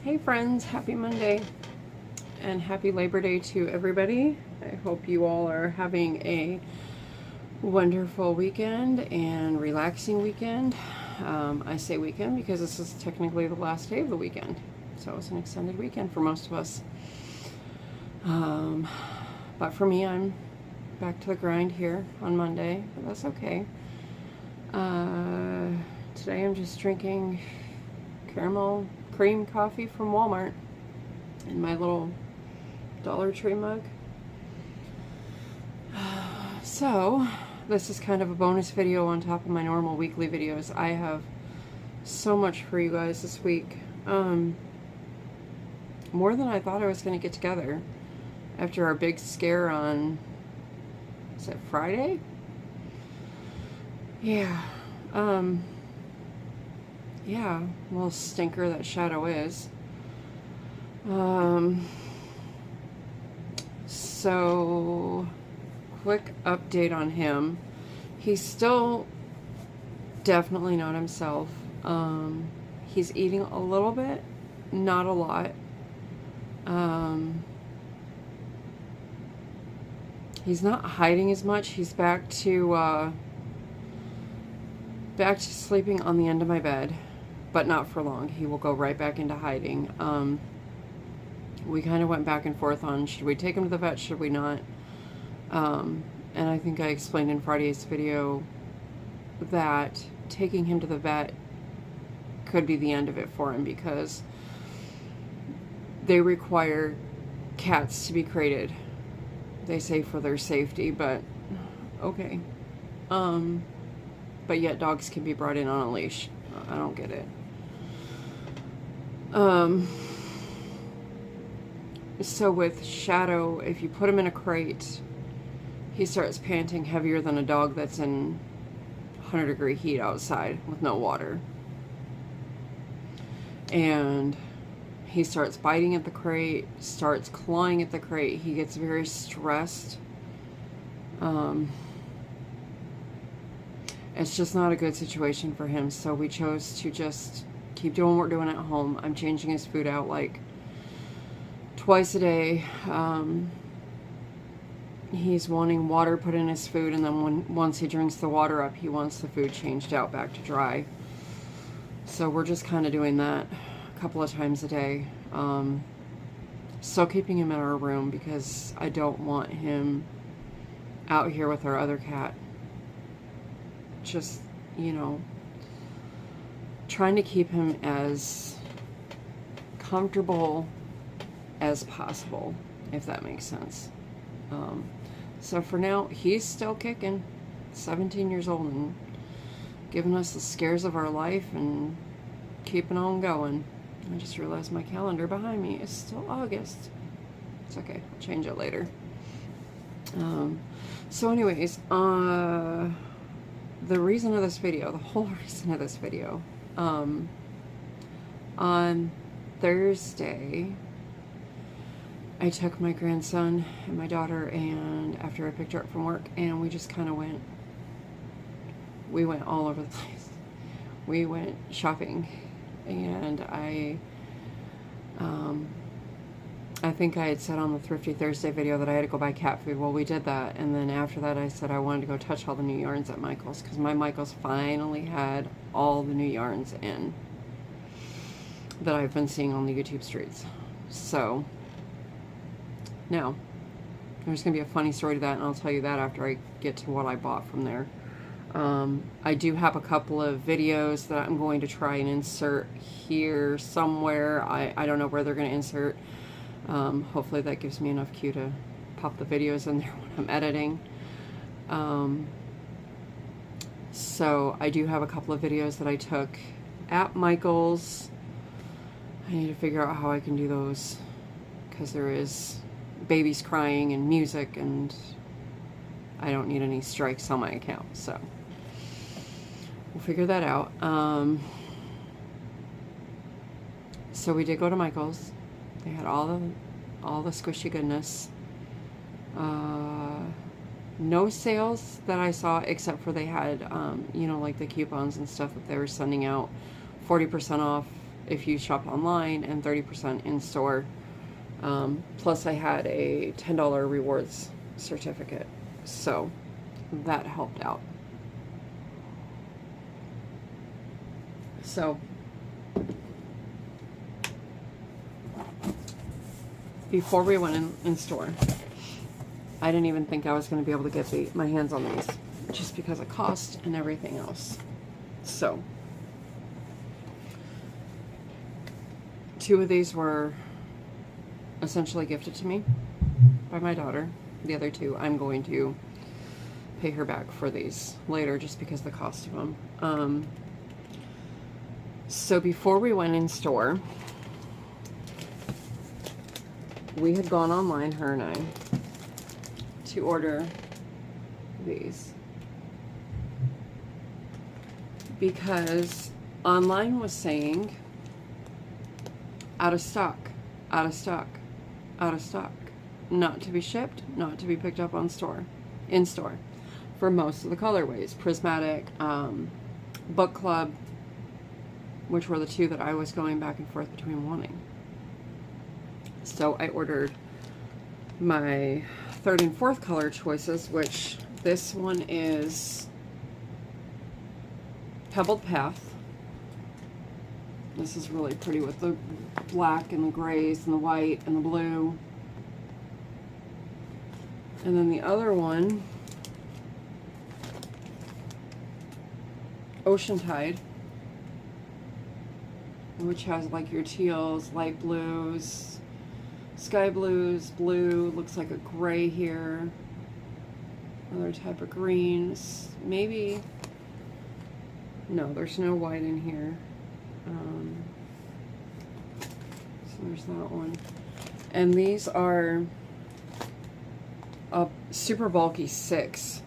Hey friends, happy Monday and happy Labor Day to everybody. I hope you all are having a wonderful weekend and relaxing weekend. I say weekend because this is technically the last day of the weekend, so it's an extended weekend for most of us. But for me, I'm back to the grind here on Monday, but that's okay. Today I'm just drinking caramel cream coffee from Walmart in my little Dollar Tree mug. So this is kind of a bonus video on top of my normal weekly videos. I have so much for you guys this week. More than I thought I was going to get together after our big scare on, is it Friday? Yeah. Yeah, little stinker that Shadow is. So, quick update on him. He's still definitely not himself. He's eating a little bit, not a lot. He's not hiding as much. He's back to sleeping on the end of my bed, but not for long. He will go right back into hiding. We kind of went back and forth on, should we take him to the vet, should we not? And I think I explained in Friday's video that taking him to the vet could be the end of it for him because they require cats to be crated. They say for their safety, but okay. But yet dogs can be brought in on a leash. I don't get it. So with Shadow, if you put him in a crate, he starts panting heavier than a dog that's in 100-degree heat outside with no water. And he starts biting at the crate, starts clawing at the crate. He gets very stressed. It's just not a good situation for him, so we chose to just keep doing what we're doing at home. I'm changing his food out like twice a day. He's wanting water put in his food, and then once he drinks the water up, he wants the food changed out back to dry. So we're just kind of doing that a couple of times a day. Still keeping him in our room because I don't want him out here with our other cat. Just, you know, trying to keep him as comfortable as possible, if that makes sense. So for now, he's still kicking, 17 years old, and giving us the scares of our life and keeping on going. I just realized my calendar behind me is still August. It's okay, I'll change it later. So anyways, the reason of this video, the whole reason of this video, on Thursday, I took my grandson and my daughter, and after I picked her up from work, and we just kind of we went all over the place. We went shopping, and I think I had said on the Thrifty Thursday video that I had to go buy cat food. Well, we did that, and then after that I said I wanted to go touch all the new yarns at Michael's, because my Michael's finally had all the new yarns in that I've been seeing on the YouTube streets. So now there's going to be a funny story to that, and I'll tell you that after I get to what I bought from there. I do have a couple of videos that I'm going to try and insert here somewhere. I don't know where they're going to insert. Hopefully that gives me enough cue to pop the videos in there when I'm editing. So I do have a couple of videos that I took at Michael's. I need to figure out how I can do those, because there is babies crying and music, and I don't need any strikes on my account, so we'll figure that out. So we did go to Michael's. They had all the squishy goodness. No sales that I saw, except for they had, you know, like the coupons and stuff that they were sending out, 40% off if you shop online and 30% in store. Plus I had a $10 rewards certificate, so that helped out. So before we went in store, I didn't even think I was going to be able to get my hands on these, just because of cost and everything else. So 2 of these were essentially gifted to me by my daughter. The other 2, I'm going to pay her back for these later, just because of the cost of them. So before we went in store, we had gone online, her and I, to order these, because online was saying out of stock, out of stock, out of stock, not to be shipped, not to be picked up in store for most of the colorways. Prismatic, Book Club, which were the 2 that I was going back and forth between wanting. So I ordered my 3rd and 4th color choices, which this one is Pebbled Path. This is really pretty with the black and the grays and the white and the blue. And then the other one, Ocean Tide, which has like your teals, light blues, sky blues, blue, looks like a gray here, another type of greens, maybe, no, there's no white in here, so there's that one. And these are a super bulky 6,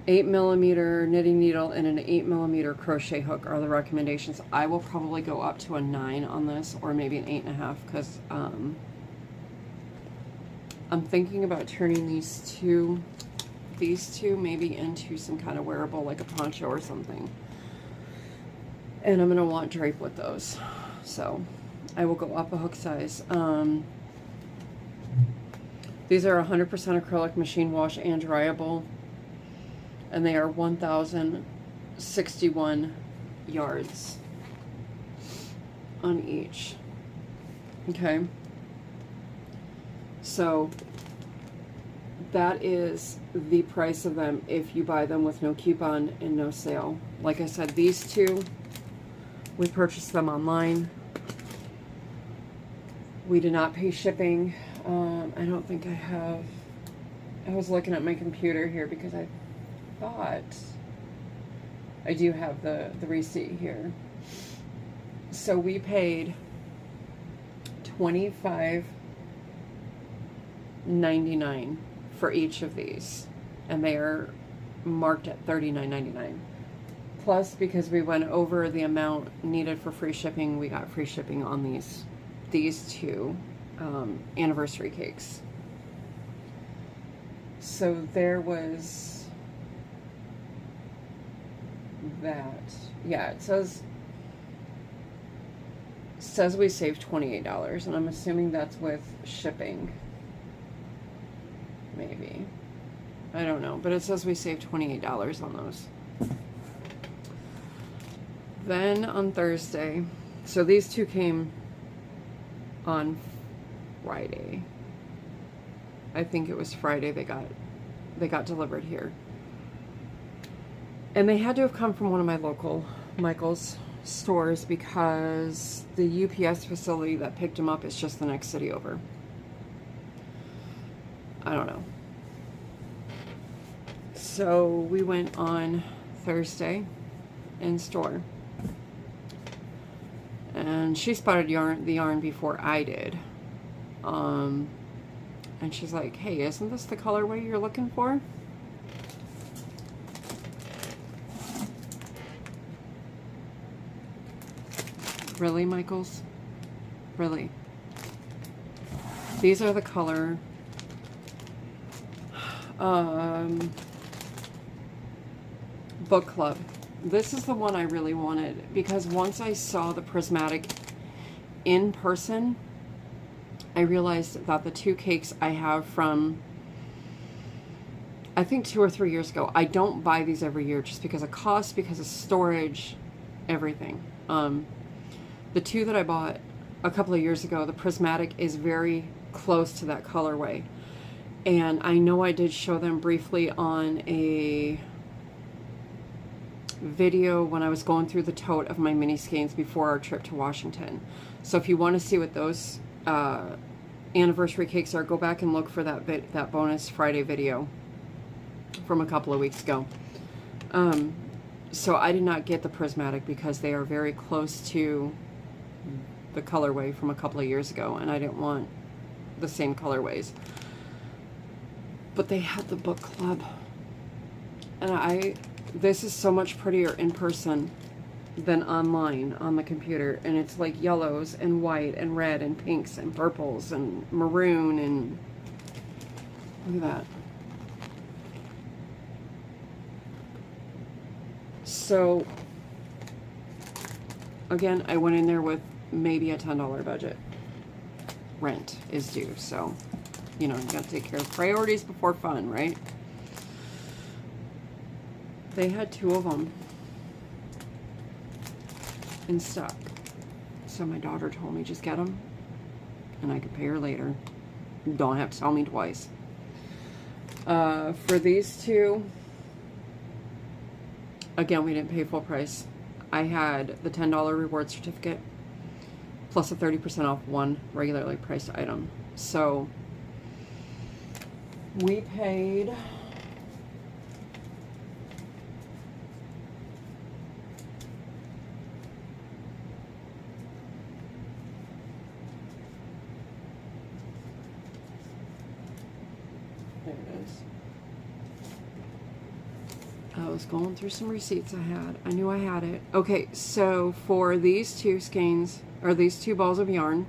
8mm knitting needle and an 8mm crochet hook are the recommendations. I will probably go up to a 9 on this, or maybe an 8.5, because I'm thinking about turning these two maybe into some kind of wearable, like a poncho or something. And I'm gonna want drape with those, so I will go up a hook size. These are 100% acrylic, machine wash and dryable. And they are 1,061 yards on each. Okay. So that is the price of them if you buy them with no coupon and no sale. Like I said, these 2, we purchased them online. We did not pay shipping. I don't think I have. I was looking at my computer here because I thought I do have the receipt here. So we paid $25.99 for each of these, and they are marked at $39.99. Plus, because we went over the amount needed for free shipping, we got free shipping on these 2 anniversary cakes. So there was that. Yeah, it says we saved $28, and I'm assuming that's with shipping. Maybe. I don't know, but it says we saved $28 on those. Then on Thursday, so these 2 came on Friday. I think it was Friday they got delivered here. And they had to have come from one of my local Michael's stores, because the UPS facility that picked them up is just the next city over. I don't know. So we went on Thursday in store, and she spotted the yarn before I did. And she's like, hey, isn't this the colorway you're looking for? Really, Michaels? Really? These are the color. Book Club. This is the one I really wanted, because once I saw the prismatic in person, I realized that the two cakes I have from, I think 2 or 3 years ago, I don't buy these every year just because of cost, because of storage, everything. The two that I bought a couple of years ago, the prismatic is very close to that colorway. And I know I did show them briefly on a video when I was going through the tote of my mini skeins before our trip to Washington. So if you want to see what those anniversary cakes are, go back and look for that bonus Friday video from a couple of weeks ago. So I did not get the prismatic because they are very close to the colorway from a couple of years ago, and I didn't want the same colorways. But they had the book club, and this is so much prettier in person than online on the computer, and it's like yellows and white and red and pinks and purples and maroon, and look at that. So again, I went in there with maybe a $10 budget. Rent is due, so you know, you gotta take care of priorities before fun, right? They had 2 of them in stock. So my daughter told me, just get them and I could pay her later. Don't have to tell me twice. For these 2, again, we didn't pay full price. I had the $10 reward certificate plus a 30% off one regularly priced item. So we paid there it is. I was going through some receipts I had. I knew I had it. Okay, so for these 2 skeins, or these 2 balls of yarn,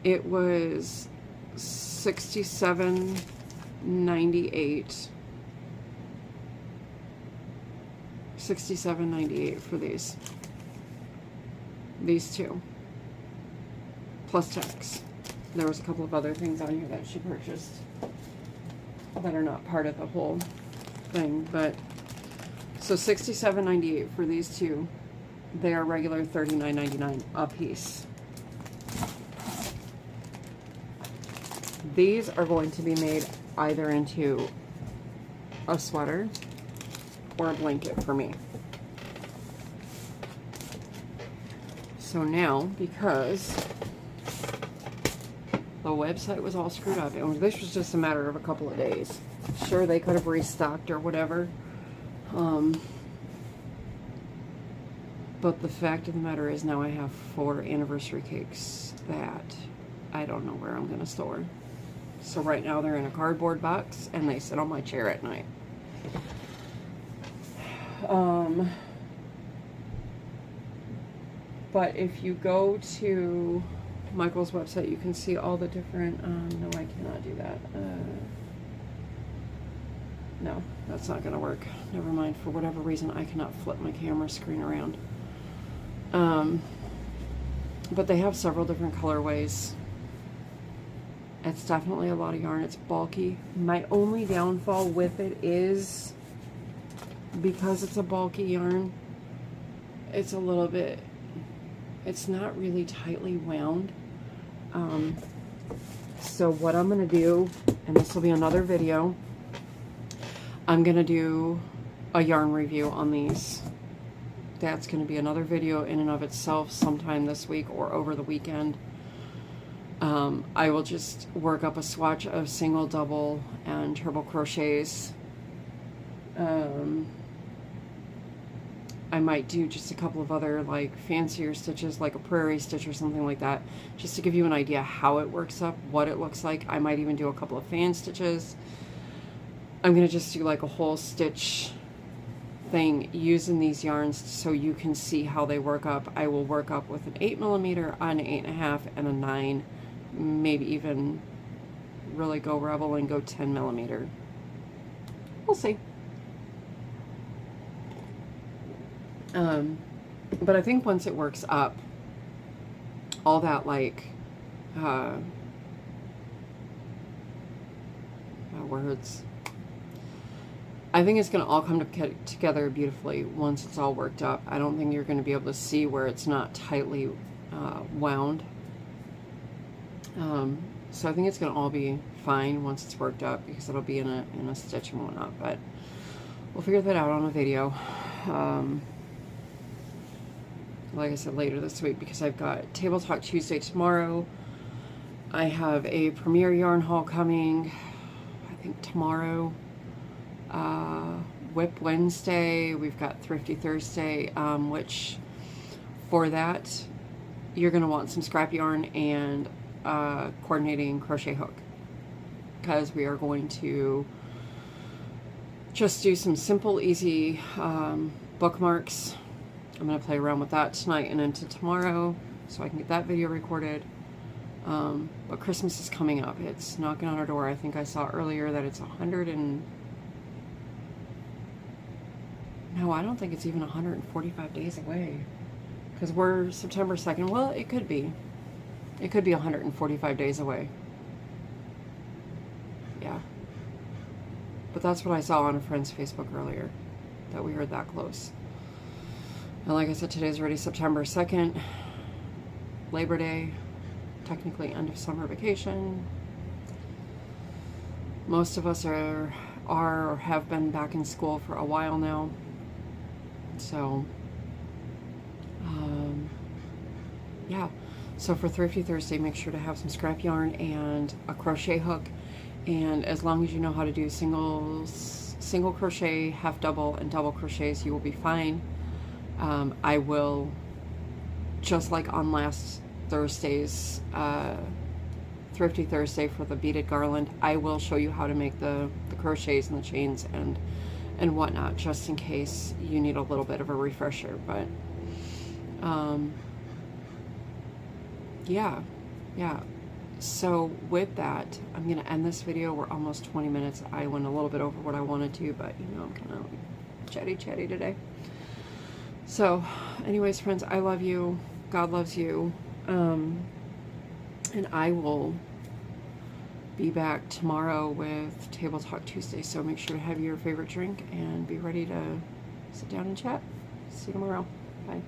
it was $67.98. $67.98 for these 2 plus tax. There was a couple of other things on here that she purchased that are not part of the whole thing, but so $67.98 for these 2. They are regular $39.99 a piece. These are going to be made either into a sweater or a blanket for me. So now, because the website was all screwed up, and this was just a matter of a couple of days. Sure, they could have restocked or whatever. But the fact of the matter is now I have 4 anniversary cakes that I don't know where I'm going to store. So right now they're in a cardboard box and they sit on my chair at night. But if you go to Michael's website, you can see all the different, no, I cannot do that. No, that's not going to work. Never mind. For whatever reason, I cannot flip my camera screen around. But they have several different colorways. It's definitely a lot of yarn. It's bulky. My only downfall with it is because it's a bulky yarn, it's a little bit, it's not really tightly wound. So what I'm going to do, and this will be another video, I'm going to do a yarn review on these. That's going to be another video in and of itself sometime this week or over the weekend. I will just work up a swatch of single, double, and triple crochets. I might do just a couple of other like fancier stitches, like a prairie stitch or something like that, just to give you an idea how it works up, what it looks like. I might even do a couple of fan stitches. I'm going to just do like a whole stitch thing using these yarns so you can see how they work up. I will work up with an 8mm, an 8.5, and a 9, maybe even really go rebel and go 10mm. We'll see. But I think once it works up, all that like words, I think it's going to all come together beautifully once it's all worked up. I don't think you're going to be able to see where it's not tightly wound. So I think it's going to all be fine once it's worked up, because it'll be in a stitch and whatnot. But we'll figure that out on a video. Like I said, later this week, because I've got Table Talk Tuesday tomorrow. I have a premiere yarn haul coming, I think tomorrow. Whip Wednesday. We've got Thrifty Thursday, which for that you're going to want some scrap yarn and coordinating crochet hook, because we are going to just do some simple, easy bookmarks. I'm going to play around with that tonight and into tomorrow so I can get that video recorded. But Christmas is coming up. It's knocking on our door. I think I saw earlier that it's 100 and... No, I don't think it's even 145 days away. Because we're September 2nd. Well, it could be. It could be 145 days away. Yeah. But that's what I saw on a friend's Facebook earlier, that we were that close. And like I said, today's already September 2nd. Labor Day. Technically end of summer vacation. Most of us are or have been back in school for a while now. So, yeah. So for Thrifty Thursday, make sure to have some scrap yarn and a crochet hook. And as long as you know how to do single crochet, half double, and double crochets, you will be fine. I will, just like on last Thursday's Thrifty Thursday for the beaded garland, I will show you how to make the crochets and the chains and whatnot, just in case you need a little bit of a refresher. But yeah. So with that, I'm going to end this video. We're almost 20 minutes. I went a little bit over what I wanted to, but you know, I'm kind of chatty today. So anyways, friends, I love you. God loves you. And I will be back tomorrow with Table Talk Tuesday. So make sure to have your favorite drink and be ready to sit down and chat. See you tomorrow. Bye.